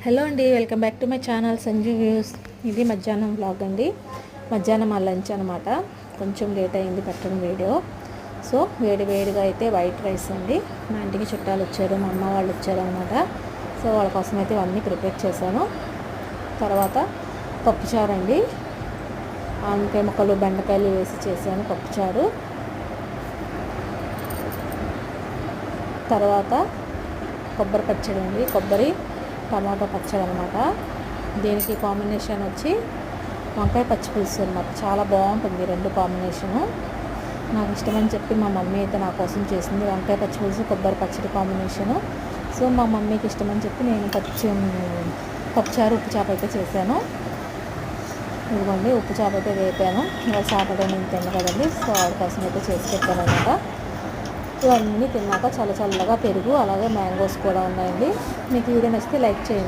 Hello అండి, welcome back to my channel Sanju views. ఇది మధ్యాహ్నం వ్లాగ్ అండి. మధ్యాహ్నం మా లంచ్ అనమాట. కొంచెం లేట్ అయింది పెట్టడం వీడియో. సో వేడిగా అయితే వైట్ రైస్ అండి. మా ఇంటికి చుట్టాలు వచ్చారు, మా అమ్మ వాళ్ళు వచ్చారు అనమాట. సో వాళ్ళ కోసం అయితే ఇవన్నీ ప్రిపేర్ చేశాను. తర్వాత పప్పుచారు అండి, ఆనపకాయ ముక్కలు బెండకాయలు వేసి చేశాను పప్పుచారు. తర్వాత కొబ్బరి పచ్చడి అండి, కొబ్బరి టమాటో పచ్చడి అనమాట. దీనికి కాంబినేషన్ వచ్చి వంకాయ పచ్చి పులుసు అనమాట. చాలా బాగుంటుంది రెండు కాంబినేషను. నాకు ఇష్టమని చెప్పి మా మమ్మీ అయితే నా కోసం చేసింది వంకాయ పచ్చి పులుసు కొబ్బరి పచ్చడి కాంబినేషను. సో మా మమ్మీకి ఇష్టమని చెప్పి నేను పప్పుచారు ఉప్పు చేప అయితే చేశాను. ఇదిగోండి, ఉప్పు చేప అయితే వేపాను. ఇవాళ సాటర్డే నేను తిన్న కదండి, సో ఆవిడ కోసం అయితే చేసి పెట్టాను అనమాట. ఇవన్నీ తిన్నాక చల్లగా పెరుగు అలాగే మ్యాంగోస్ కూడా ఉన్నాయండి. మీకు వీడియో నచ్చితే లైక్ చేయండి.